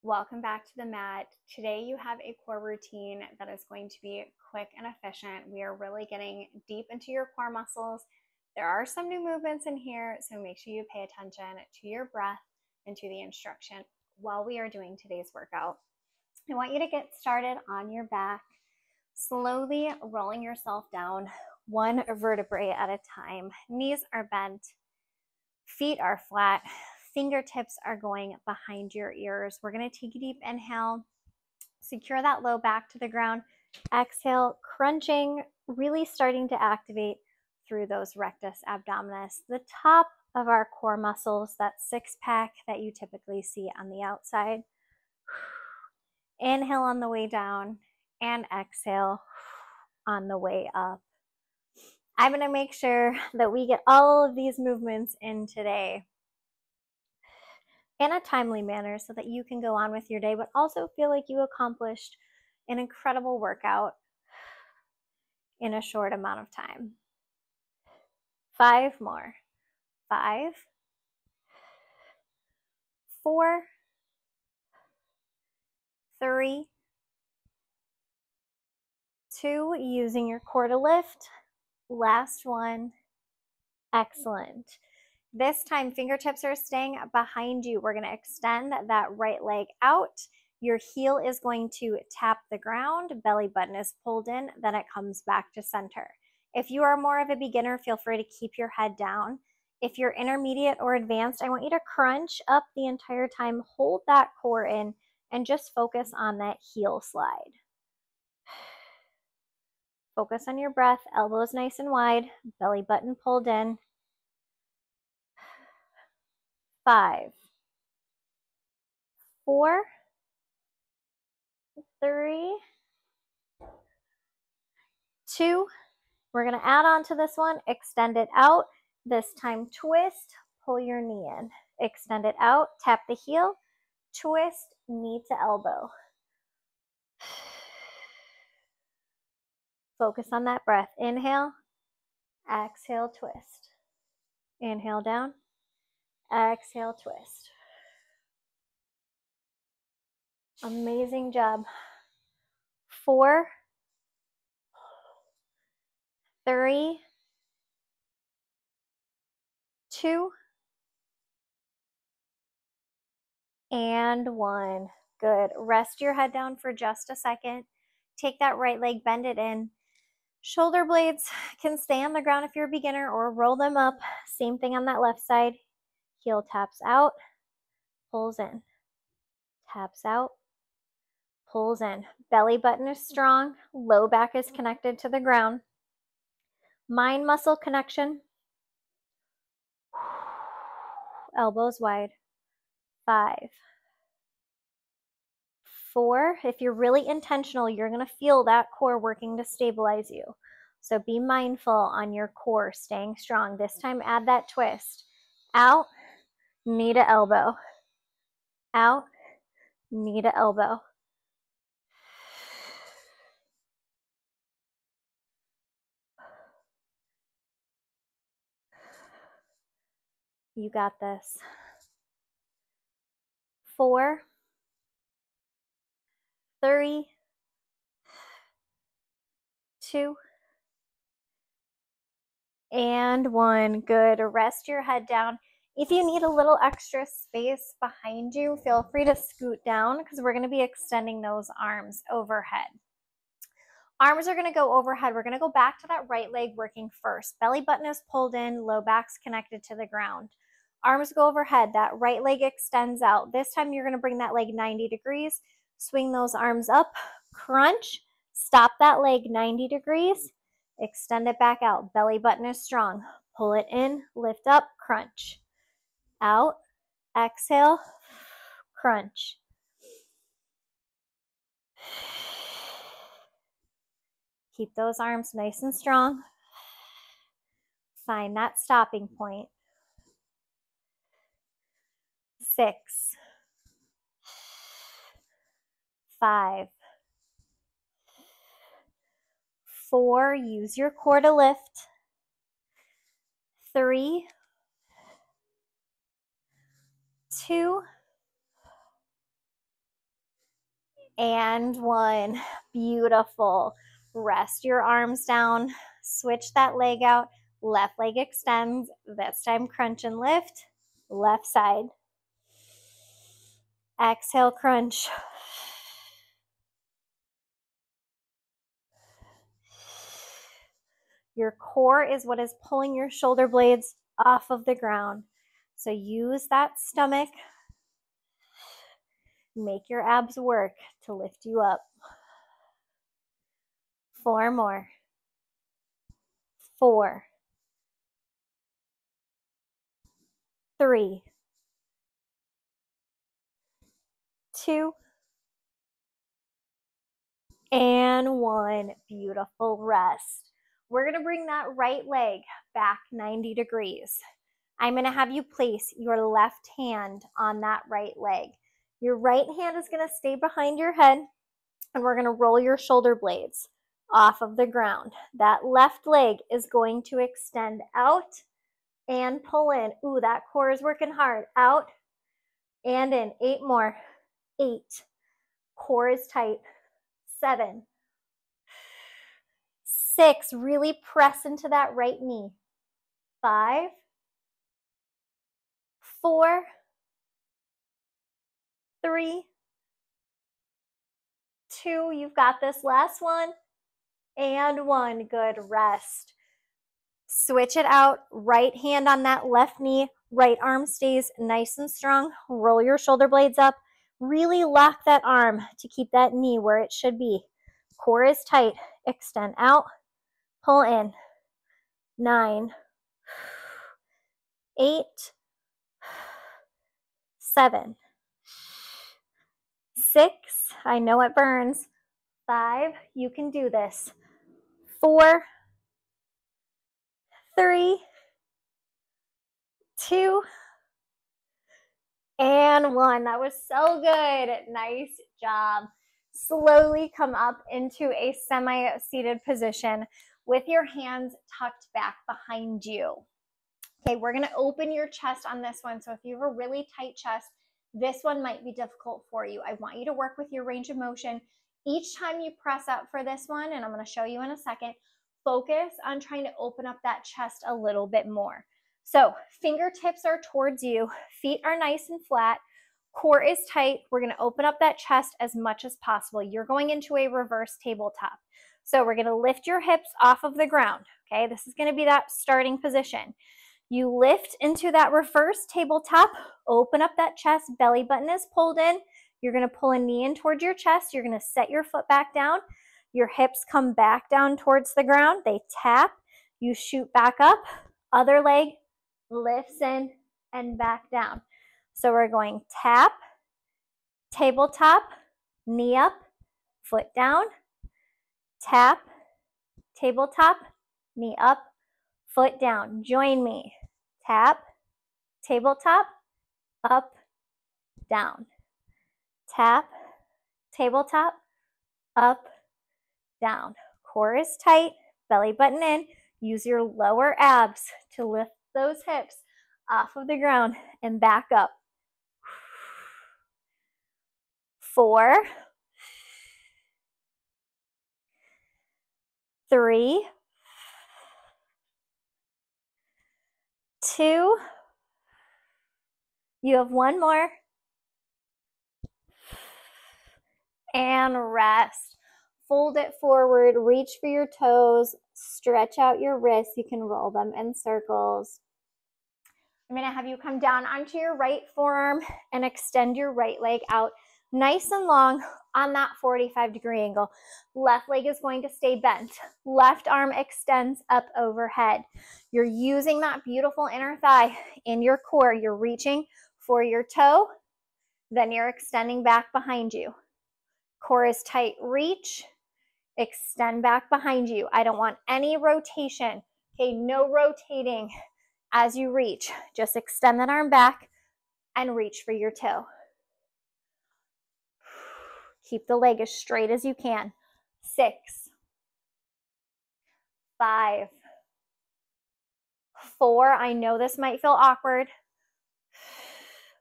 Welcome back to the mat. Today you have a core routine that is going to be quick and efficient. We are really getting deep into your core muscles. There are some new movements in here, so make sure you pay attention to your breath and to the instruction while we are doing today's workout. I want you to get started on your back, slowly rolling yourself down one vertebrae at a time. Knees are bent, feet are flat, fingertips are going behind your ears. We're going to take a deep inhale, secure that low back to the ground. Exhale, crunching, really starting to activate through those rectus abdominis, the top of our core muscles, that six pack that you typically see on the outside. Inhale on the way down and exhale on the way up. I'm going to make sure that we get all of these movements in today in a timely manner so that you can go on with your day, but also feel like you accomplished an incredible workout in a short amount of time. 5 more. 5, 4, 3, 2, using your core to lift. Last one. Excellent. This time, fingertips are staying behind you. We're going to extend that right leg out. Your heel is going to tap the ground. Belly button is pulled in. Then it comes back to center. If you are more of a beginner, feel free to keep your head down. If you're intermediate or advanced, I want you to crunch up the entire time. Hold that core in and just focus on that heel slide. Focus on your breath. Elbows nice and wide. Belly button pulled in. 5, 4, 3, 2. We're going to add on to this one. Extend it out. This time twist. Pull your knee in. Extend it out. Tap the heel. Twist. Knee to elbow. Focus on that breath. Inhale. Exhale. Twist. Inhale down. Exhale. Twist. Amazing job. 4, 3, 2, and 1. Good. Rest your head down for just a second. Take that right leg, bend it in. Shoulder blades can stay on the ground if you're a beginner, or roll them up. Same thing on that left side. Heel taps out, pulls in. Taps out, pulls in. Belly button is strong. Low back is connected to the ground. Mind muscle connection. Elbows wide. 5, 4. If you're really intentional, you're going to feel that core working to stabilize you. So be mindful on your core staying strong. This time, add that twist. Out, knee to elbow. Out, knee to elbow. You got this. 4, 3, 2, and 1. Good. Rest your head down. If you need a little extra space behind you, feel free to scoot down because we're going to be extending those arms overhead. Arms are going to go overhead. We're going to go back to that right leg working first. Belly button is pulled in, low back's connected to the ground. Arms go overhead. That right leg extends out. This time you're going to bring that leg 90 degrees. Swing those arms up, crunch, stop that leg 90 degrees, extend it back out. Belly button is strong. Pull it in, lift up, crunch. Out, exhale, crunch. Keep those arms nice and strong. Find that stopping point. 6, 5, 4, use your core to lift. 3, 2, And 1. Beautiful. Rest your arms down. Switch that leg out. Left leg extends. This time crunch and lift. Left side. Exhale, crunch. Your core is what is pulling your shoulder blades off of the ground. So use that stomach. Make your abs work to lift you up. 4 more. 4. 3. 2. And 1. Beautiful rest. We're going to bring that right leg back 90 degrees. I'm going to have you place your left hand on that right leg. Your right hand is going to stay behind your head, and we're going to roll your shoulder blades off of the ground. That left leg is going to extend out and pull in. Ooh, that core is working hard. Out and in. 8 more. 8. Core is tight. 7. 6. Really press into that right knee. 5. 4. 3. 2. You've got this. Last one. And 1. Good. Rest. Switch it out. Right hand on that left knee. Right arm stays nice and strong. Roll your shoulder blades up. Really lock that arm to keep that knee where it should be. Core is tight. Extend out. Pull in. 9. 8. 7. 6. I know it burns. 5. You can do this. 4. 3. 2. And 1. That was so good. Nice job. Slowly come up into a semi-seated position with your hands tucked back behind you. Okay, we're going to open your chest on this one. So if you have a really tight chest, this one might be difficult for you. I want you to work with your range of motion. Each time you press up for this one, and I'm going to show you in a second, focus on trying to open up that chest a little bit more. So fingertips are towards you. Feet are nice and flat. Core is tight. We're going to open up that chest as much as possible. You're going into a reverse tabletop. So we're going to lift your hips off of the ground. Okay, this is going to be that starting position. You lift into that reverse tabletop, open up that chest, belly button is pulled in. You're going to pull a knee in towards your chest. You're going to set your foot back down. Your hips come back down towards the ground. They tap. You shoot back up. Other leg lifts in and back down. So we're going tap, tabletop, knee up, foot down, tap, tabletop, knee up, foot down. Join me. Tap, tabletop, up, down. Tap, tabletop, up, down. Core is tight, belly button in. Use your lower abs to lift those hips off of the ground and back up. 4, 3, 2. You have 1 more. And rest. Fold it forward, reach for your toes, stretch out your wrists. You can roll them in circles. I'm going to have you come down onto your right forearm and extend your right leg out nice and long on that 45-degree angle. Left leg is going to stay bent. Left arm extends up overhead. You're using that beautiful inner thigh in your core. You're reaching for your toe, then you're extending back behind you. Core is tight. Reach, extend back behind you. I don't want any rotation. Okay, no rotating as you reach. Just extend that arm back and reach for your toe. Keep the leg as straight as you can. 6, 5, 4. I know this might feel awkward.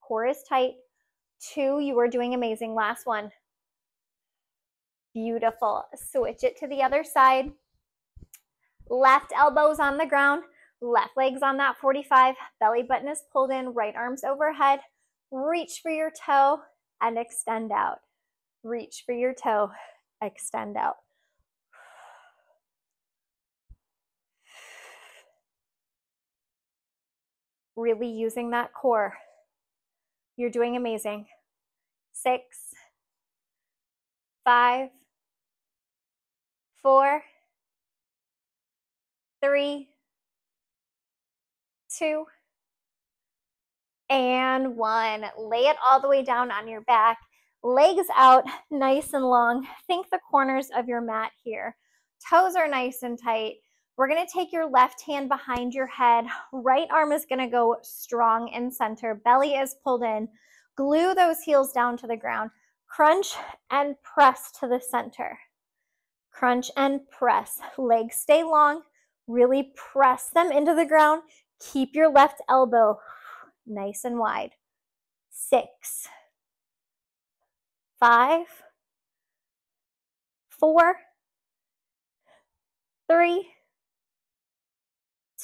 Core is tight. 2, you are doing amazing. Last one. Beautiful. Switch it to the other side. Left elbows on the ground, left leg's on that 45, belly button is pulled in, right arm's overhead. Reach for your toe and extend out. Reach for your toe, extend out. Really using that core. You're doing amazing. 6, 5, 4, 3, 2, and 1. Lay it all the way down on your back. Legs out, nice and long. Think the corners of your mat here. Toes are nice and tight. We're going to take your left hand behind your head. Right arm is going to go strong in center. Belly is pulled in. Glue those heels down to the ground. Crunch and press to the center. Crunch and press. Legs stay long. Really press them into the ground. Keep your left elbow nice and wide. 6, 5, 4, 3,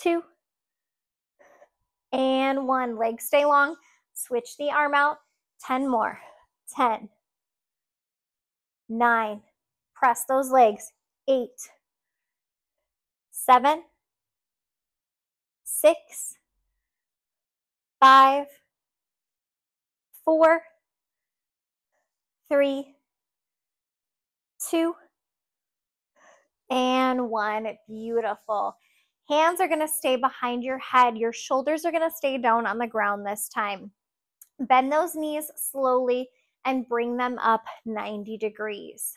2, and 1. Legs stay long. Switch the arm out. 10 more. 10, 9. Press those legs. 8, 7, 6, 5, 4, 3, 2, and 1. Beautiful. Hands are going to stay behind your head. Your shoulders are going to stay down on the ground this time. Bend those knees slowly and bring them up 90 degrees.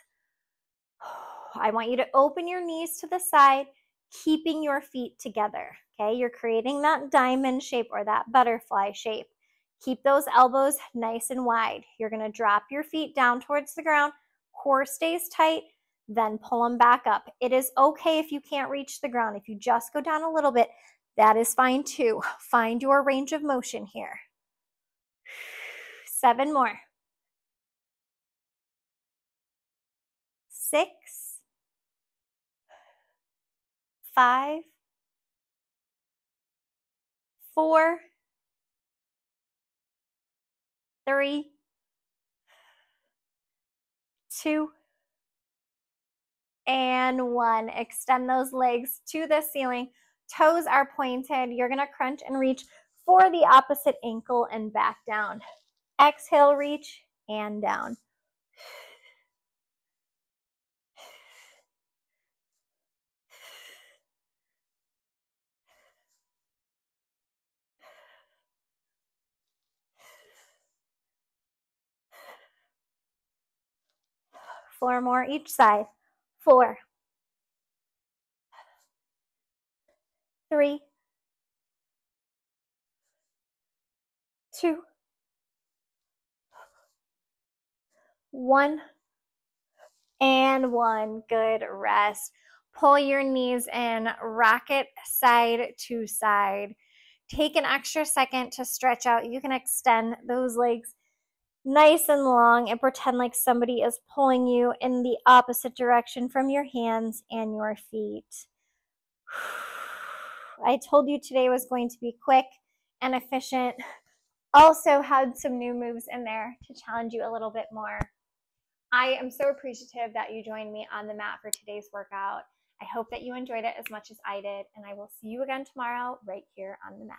I want you to open your knees to the side, keeping your feet together. Okay, you're creating that diamond shape or that butterfly shape. Keep those elbows nice and wide. You're going to drop your feet down towards the ground. Core stays tight, then pull them back up. It is okay if you can't reach the ground. If you just go down a little bit, that is fine too. Find your range of motion here. 7 more. 6, 5, 4, 3, 2, and 1. Extend those legs to the ceiling. Toes are pointed. You're going to crunch and reach for the opposite ankle and back down. Exhale, reach, and down. Four more each side. 4, 3, 2, 1, and 1. Good rest. Pull your knees in, rock it side to side. Take an extra second to stretch out. You can extend those legs nice and long and pretend like somebody is pulling you in the opposite direction from your hands and your feet. I told you today was going to be quick and efficient. Also had some new moves in there to challenge you a little bit more. I am so appreciative that you joined me on the mat for today's workout. I hope that you enjoyed it as much as I did, and I will see you again tomorrow right here on the mat.